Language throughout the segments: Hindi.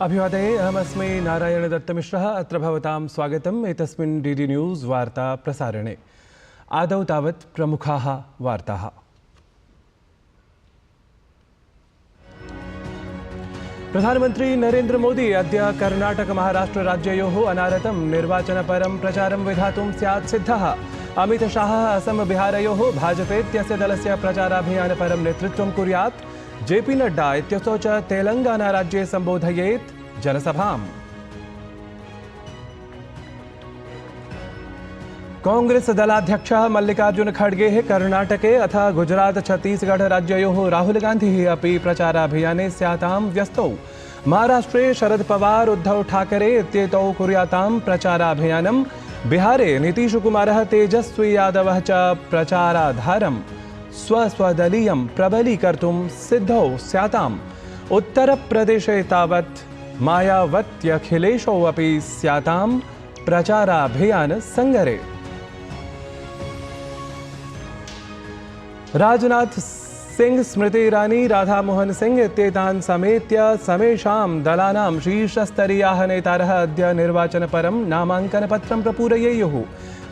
अभिवादये, अहमस्मि नारायणदत्तमिश्रः। अत्र भवतां स्वागतम् एतस्मिन् डीडी न्यूज़ वार्ता प्रसारणे। आदौ तावत् प्रमुखाः वार्ताः। प्रधानमन्त्री नरेन्द्र मोदी अद्य कर्णाटक महाराष्ट्र राज्ययोः अनारतं निर्वाचनपरं प्रचारं विधातुं स्यात् सिद्धः। अमितशाहः असम बिहारयोः भाजपेत्यस्य दलस्य प्रचाराभियानपरं नेतृत्वं कुर्यात्। जेपी नड्डा इत्यसौ च तेलंगाना राज्ये संबोधयेत् जनसभाम्। कांग्रेस दलाध्यक्षः मल्लिकार्जुन खड़गे कर्णाटके अथ गुजरात छत्तीसगढ़ राज्ययोः राहुल गान्धिः अपि प्रचाराभियाने स्यातां व्यस्तौ। महाराष्ट्रे शरद पवार उद्धव ठाकरे इत्येतौ कुर्यातां प्रचाराभियानं। बिहारे नीतीशकुमारः तेजस्वी यादवः च प्रचाराधारं स्वस्वदलीयं प्रबलीकर्तुं सिद्धौ स्याताम्। उत्तरप्रदेशे तावत् मायावत्यखिलेशौ अपि स्यातां प्रचाराभियान संगरे। राजनाथ सिंह, स्मृति ईरानी, राधा मोहन सिंह इत्येतान् समेत्य समेषां दलानां शीर्षस्तरीयाः नेतारः अद्य निर्वाचनपरं नामाङ्कनपत्रं प्रपूरयेयुः।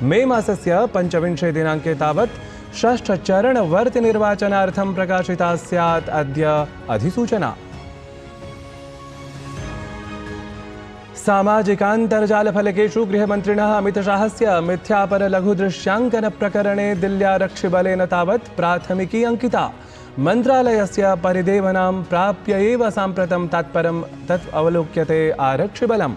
मे मासस्य 25 दिनाङ्के तावत् षष्ठचरणवर्ति निर्वाचनार्थं प्रकाशिता स्यात् अद्य अधिसूचना। सामाजिकान्तर्जालफलकेषु गृहमन्त्रिणः अमितशाहस्य मिथ्यापरलघुदृश्याङ्कनप्रकरणे दिल्ल्यारक्षिबलेन तावत् प्राथमिकी अंकिता। मन्त्रालयस्य परिदेवनां प्राप्य एव साम्प्रतं तत्परं तत् अवलोक्यते आरक्षिबलम्।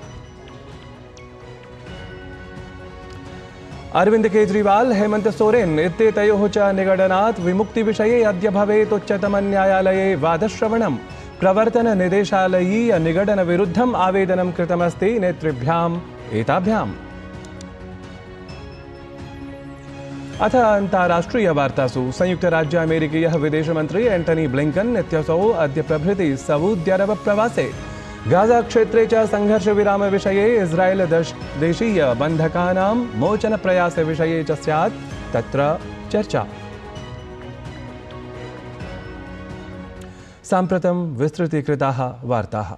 अरविंद केजरीवाल, हेमंत सोरेन इत्येतयोः च निगडनात् विमुक्तिविषये अद्य भवेत् उच्चतमन्यायालये वादश्रवणम्। प्रवर्तन निदेशालयीय निगडन विरुद्धम् आवेदनं कृतमस्ति नेतृभ्याम् एताभ्याम्। अथ अन्ताराष्ट्रीय वार्तासु। संयुक्त राज्य अमेरिकीयः विदेशमन्त्री एंटनी ब्लिंकन इत्यसौ अद्य प्रभृति सऊदी अरब प्रवासे। गाजा क्षेत्रे च संघर्ष विराम विषये इस्राएल देशीय बन्धकानां मोचन प्रयास विषये च स्यात् तत्र चर्चा। साम्प्रतं विस्तृतीकृताः वार्ताः।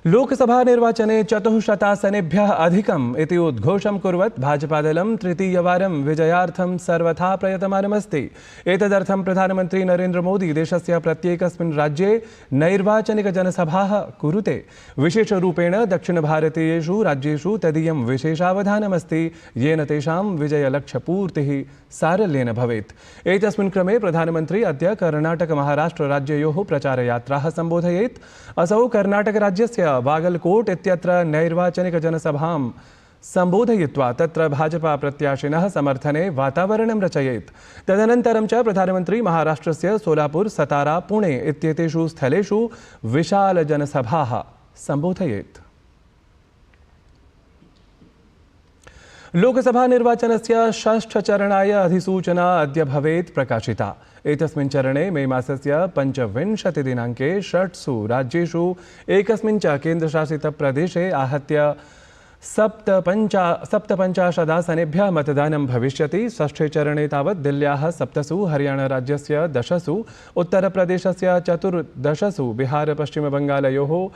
लोकसभा निर्वाचने 400 अधिकम् इति उद्घोषं कुर्वत् भाजपादलं तृतीयवारं विजयार्थं सर्वथा प्रयतमानमस्ति। एतदर्थं प्रधानमन्त्री नरेन्द्र मोदी देशस्य प्रत्येकस्मिन् राज्ये नैर्वाचनिकजनसभाः कुरुते। विशेषरूपेण दक्षिणभारतीयेषु राज्येषु तदीयं विशेषावधानमस्ति, येन तेषां विजयलक्ष्यपूर्तिः सारल्येन भवेत्। एतस्मिन् क्रमे प्रधानमन्त्री अद्य कर्णाटक महाराष्ट्र राज्ययोः प्रचारयात्राः सम्बोधयेत्। असौ कर्णाटकराज्यस्य बागलकोट इत्यत्र नैर्वाचनिकजनसभां सम्बोधयित्वा तत्र भाजपा प्रत्याशिनः समर्थने वातावरणं रचयेत्। तदनन्तरं च प्रधानमन्त्री महाराष्ट्रस्य सोलापुर, सतारा, पुणे इत्येतेषु स्थलेषु विशालजनसभाः सम्बोधयेत्। लोकसभा निर्वाचनस्य षष्ठचरणाय अधिसूचना अद्य भवेत् प्रकाशिता। एतस्मिन् चरणे मे मासस्य 25 दिनाङ्के 6 राज्येषु एकस्मिन् च केन्द्रशासितप्रदेशे आहत्य 57 आसनेभ्यः मतदानं भविष्यति। षष्ठे चरणे तावत् दिल्ल्याः 7, हरियाणाराज्यस्य 10, उत्तरप्रदेशस्य 14, बिहार पश्चिमबङ्गालयोः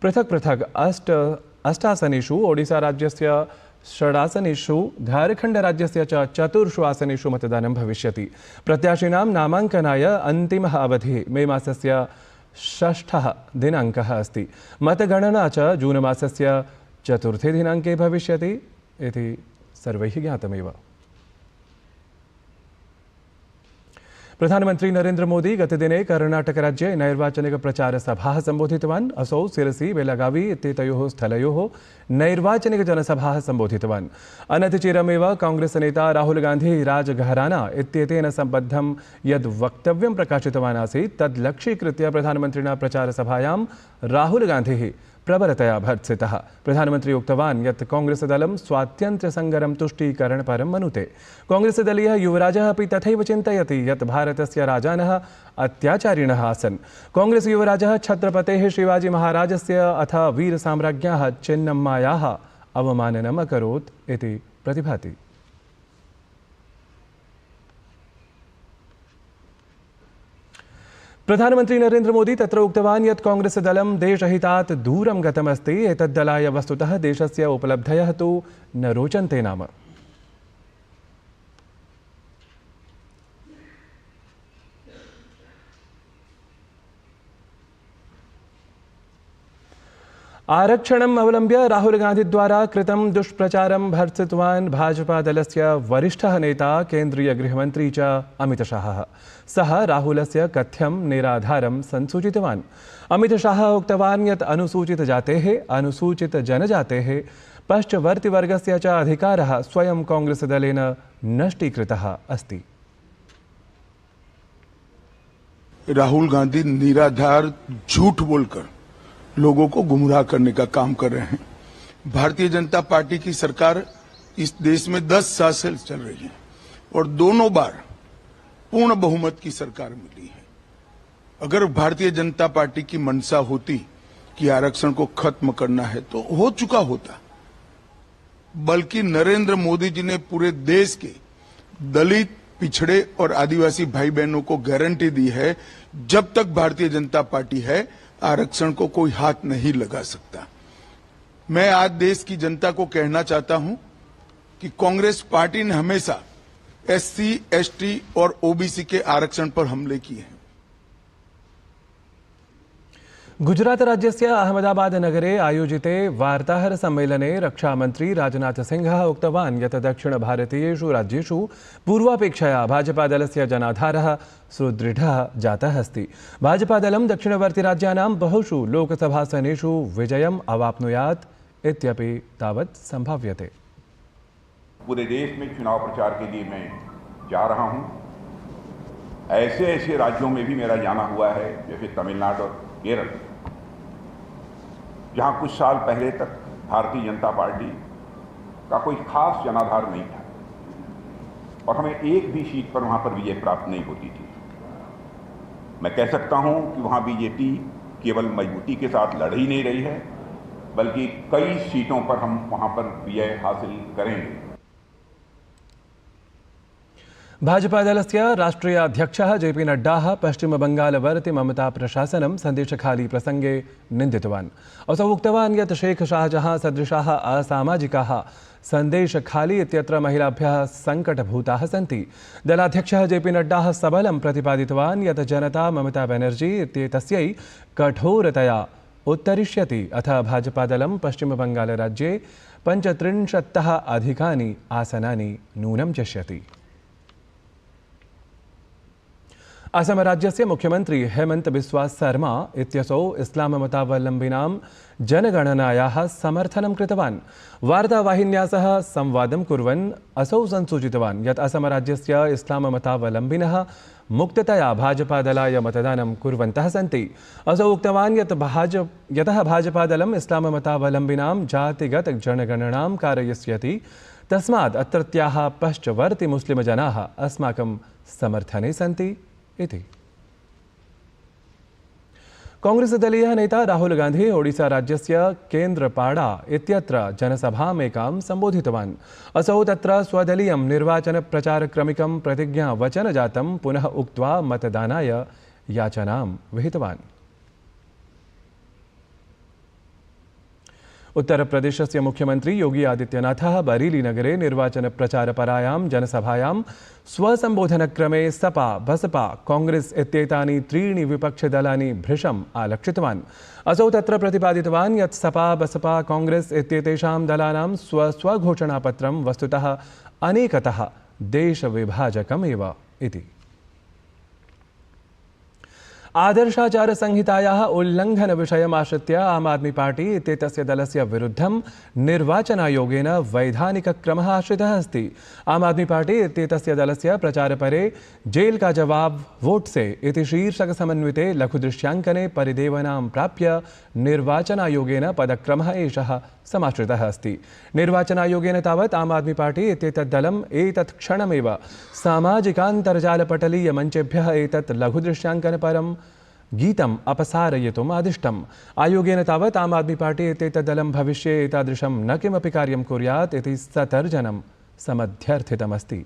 पृथक् पृथक् 8 आसनेषु, ओडिसाराज्यस्य 6 आसनेषु, झारखण्डराज्यस्य च 4 आसनेषु मतदानं भविष्यति। प्रत्याशिनां नामाङ्कनाय अन्तिमः अवधिः मे मासस्य 6 दिनाङ्कः अस्ति। मतगणना च जून मासस्य 4 दिनाङ्के भविष्यति इति सर्वैः ज्ञातमेव। प्रधानमन्त्री नरेन्द्र मोदी गतदिने कर्णाटकराज्ये नैर्वाचनिकप्रचारसभाः सम्बोधितवान्। असौ सिरसी, बेलगावी इत्येतयोः स्थलयोः नैर्वाचनिकजनसभाः सम्बोधितवान्। अनतिचिरमेव कांग्रेस नेता राहुल गान्धी राजघराना इत्येतेन सम्बद्धं यद् वक्तव्यं प्रकाशितवान् आसीत् तद् लक्ष्यीकृत्य प्रधानमन्त्रिणा प्रचारसभायां राहुल गान्धिः प्रबलतया भर्त्सितः। प्रधानमन्त्री उक्तवान् यत् कांग्रेसदलं स्वातन्त्र्यसङ्गरं तुष्टीकरणपरं मनुते। कांग्रेसदलीयः युवराजः अपि तथैव चिन्तयति यत् भारतस्य राजानः अत्याचारिणः आसन्। कांग्रेस युवराजः छत्रपतेः शिवाजी महाराजस्य अथ वीरसाम्राज्ञ्याः चेन्नम्मायाः अवमाननम् अकरोत् इति प्रतिभाति। प्रधानमंत्री नरेंद्र मोदी तत्र उक्तवान् यत् कांग्रेस दलं देशहितात् दूरं गतमस्ति। एतद्दलाय वस्तुतः देशस्य उपलब्धयः तु न रोचन्ते नाम। आरक्षणम् अवलम्ब्य राहुल गांधी द्वारा कृतं दुष्प्रचारं भर्त्सितवान् भाजपा दलस्य वरिष्ठः नेता केन्द्रीय गृहमन्त्री च अमितशाहः। सः राहुलस्य कथ्यं निराधारं संसूचितवान्। अमितशाहः उक्तवान् यत् अनुसूचितजातेः अनुसूचितजनजातेः पश्चवर्तिवर्गस्य च अधिकारः स्वयं कांग्रेसदलेन नष्टीकृतः अस्ति। राहुल गांधी निराधार झूठ बोलकर लोगों को गुमराह करने का काम कर रहे हैं। भारतीय जनता पार्टी की सरकार इस देश में 10 साल से चल रही है और दोनों बार पूर्ण बहुमत की सरकार मिली है। अगर भारतीय जनता पार्टी की मंशा होती कि आरक्षण को खत्म करना है तो हो चुका होता, बल्कि नरेंद्र मोदी जी ने पूरे देश के दलित, पिछड़े और आदिवासी भाई बहनों को गारंटी दी है, जब तक भारतीय जनता पार्टी है आरक्षण को कोई हाथ नहीं लगा सकता। मैं आज देश की जनता को कहना चाहता हूं कि कांग्रेस पार्टी ने हमेशा एससी, एसटी और ओबीसी के आरक्षण पर हमले किए हैं। गुजरात राज्यस्य अहमदाबाद नगरे आयोजिते वार्ताहर सम्मेलने रक्षामंत्री राजनाथ सिंहः उक्तवान् यत् दक्षिणभारतीयेषु राज्येषु पूर्वापेक्षया भाजपादलस्य जनाधारः सुदृढः जातः अस्ति। भाजपादलं दक्षिणवर्तिराज्यानां बहुषु लोकसभासनेषु विजयम् अवाप्नुयात् इत्यपि तावत् संभाव्यते। पूरे देश में चुनाव प्रचार के लिए मैं जा रहा हूं। ऐसे राज्यों में भी मेरा जाना हुआ है, जैसे तमिलनाडु और केरल, जहां कुछ साल पहले तक भारतीय जनता पार्टी का कोई खास जनाधार नहीं था और हमें एक भी सीट पर वहां पर विजय प्राप्त नहीं होती थी। मैं कह सकता हूं कि वहां बीजेपी केवल मजबूती के साथ लड़ ही नहीं रही है, बल्कि कई सीटों पर हम वहां पर विजय हासिल करेंगे। भाजपादलस्य राष्ट्रीय अध्यक्षः जेपी नड्डा पश्चिमबंगालवर्ति ममता प्रशासनं सन्देशखाली प्रसंगे निन्दितवान्। असौ उक्तवान् यत् शेख शाहजहां सदृशाः असामाजिकाः सन्देशखाली इत्यत्र महिलाभ्यः सङ्कटभूताः सन्ति। दलाध्यक्षः जेपी नड्डा सबलं प्रतिपादितवान् यत् जनता ममता बनर्जी इत्येतस्यै कठोरतया उत्तरिष्यति। अथ भाजपादलं पश्चिमबंगालराज्ये 35तः अधिकानि आसनानि नूनं चष्यति। असम राज्यस्य मुख्यमंत्री हेमंत बिस्वा शर्मा इत्यसौ इस्लाममतावलम्बिनां जनगणनायाः समर्थनं कृतवान्। वार्तावाहिन्या सह संवादं कुर्वन् असौ संसूचितवान् यत् असमराज्यस्य इस्लाममतावलम्बिनः मुक्ततया भाजपादलाय मतदानं कुर्वन्तः सन्ति। असौ उक्तवान् यतः भाजपादलम् इस्लाममतावलम्बिनां जातिगत जनगणनां कारयिष्यति, तस्मात् अत्रत्याः पश्चवर्ति मुस्लिमजनाः अस्माकं समर्थने सन्ति इति। कांग्रेसदलीयः नेता राहुल गांधी ओडिशा राज्यस्य केन्द्रपाड़ा इत्यत्र जनसभामेकां सम्बोधितवान्। असौ तत्र स्वदलीयं निर्वाचनप्रचारक्रमिकं प्रतिज्ञावचनजातं पुनः उक्त्वा मतदानाय याचनां विहितवान्। उत्तरप्रदेशस्य मुख्यमंत्री योगी आदित्यनाथः बरेली नगरे निर्वाचनप्रचारपरायां जनसभायां स्वसम्बोधनक्रमे सपा, बसपा, कांग्रेस इत्येतानि त्रीणि विपक्षदलानि भृशम् आलक्षितवान्। असौ तत्र प्रतिपादितवान् यत् सपा, बसपा, कांग्रेस इत्येतेषां दलानां स्वघोषणापत्रं वस्तुतः अनेकतः देशविभाजकमेव इति। आदर्शाचार संहितायाः उल्लंघन विषयमाश्रित्य आम आदमी पार्टी इत्येतस्य दलस्य विरुद्धं निर्वाचनायोगेन वैधानिकक्रमः आश्रितः अस्ति। आम आदमी पार्टी इत्येतस्य दलस्य प्रचारपरे जेल का जवाब वोट से इति शीर्षक समन्विते लघुदृश्याङ्कने परिदेवनां प्राप्य निर्वाचनायोगेन पदक्रमः एषः समाश्रितः अस्ति। निर्वाचनायोगेन तावत् आम आदमी पार्टी इत्येतद्दलम् एतत् क्षणमेव सामाजिकान्तर्जालपटलीय मञ्चेभ्यः एतत् लघुदृश्याङ्कनपरं गीतम् अपसारयितुम् आदिष्टम्। आयोगेन तावत् आम आदमी पार्टी इत्येतद्दलं भविष्ये एतादृशं न किमपि कार्यं कुर्यात् इति सतर्जनं समध्यर्थितमस्ति।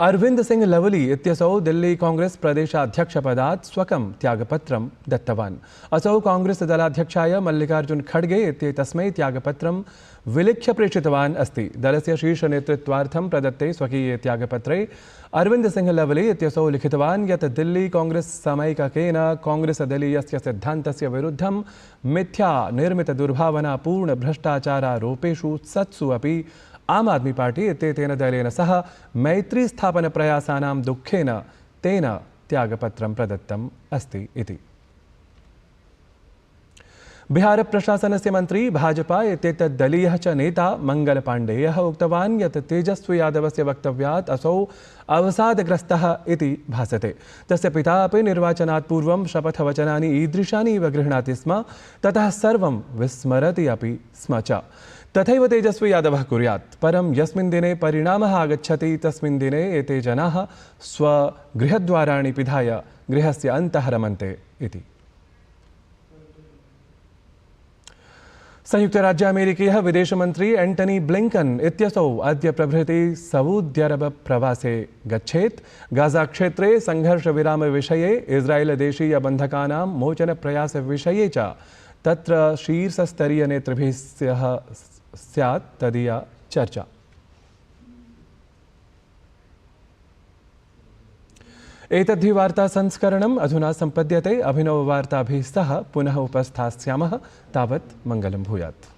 अरविंद सिंह लवली इत्यसौ दिल्ली कांग्रेस प्रदेशाध्यक्षपदात् स्वकं त्यागपत्रं दत्तवान्। असौ कांग्रेस दलाध्यक्षाय मल्लिकार्जुन खड़गे इत्येतस्मै त्यागपत्रं विलिख्य प्रेषितवान् अस्ति। दलस्य शीर्षनेतृत्वार्थं प्रदत्ते स्वकीये त्यागपत्रे अरविंद सिंह लवली इत्यसौ लिखितवान् यत् दिल्ली कांग्रेस समैककेन कांग्रेस दलीयस्य सिद्धान्तस्य विरुद्धं मिथ्या निर्मित दुर्भावनापूर्ण भ्रष्टाचारारोपेषु सत्सु अपि आम आदमी पार्टी इत्येतेन दलेन सह मैत्री स्थापन प्रयासानां दुःखेन तेन त्यागपत्रं प्रदत्तम् अस्ति इति। बिहार प्रशासनस्य मन्त्री भाजपा इत्येतत् दलीयः च नेता मंगल पाण्डेयः उक्तवान् यत् तेजस्वी यादवस्य वक्तव्यात् असौ अवसादग्रस्तः इति भासते। तस्य पिता अपि निर्वाचनात् पूर्वं शपथवचनानि ईदृशानि इव गृह्णाति स्म, ततः सर्वं विस्मरति अपि स्म च। तथैव तेजस्वी यादवः कुर्यात्। परं यस्मिन् दिने परिणामः आगच्छति तस्मिन् दिने एते जनाः स्वगृहद्वाराणि पिधाय गृहस्य अन्तः रमन्ते इति। संयुक्त राज्य अमेरिकीयः विदेशमन्त्री एंटनी ब्लिंकन इत्यसौ अद्य प्रभृति सऊदी अरब प्रवासे गच्छेत्। गाजा क्षेत्रे संघर्षविरामविषये इस्राएलदेशीय बन्धकानां मोचनप्रयासविषये च तत्र शीर्षस्तरीयनेतृभिः सह स्यात् तदीया चर्चा। एतद्धि वार्ता संस्करणम् अधुना सम्पद्यते। अभिनववार्ताभिः सह पुनः उपस्थास्यामः। तावत् मङ्गलं भूयात्।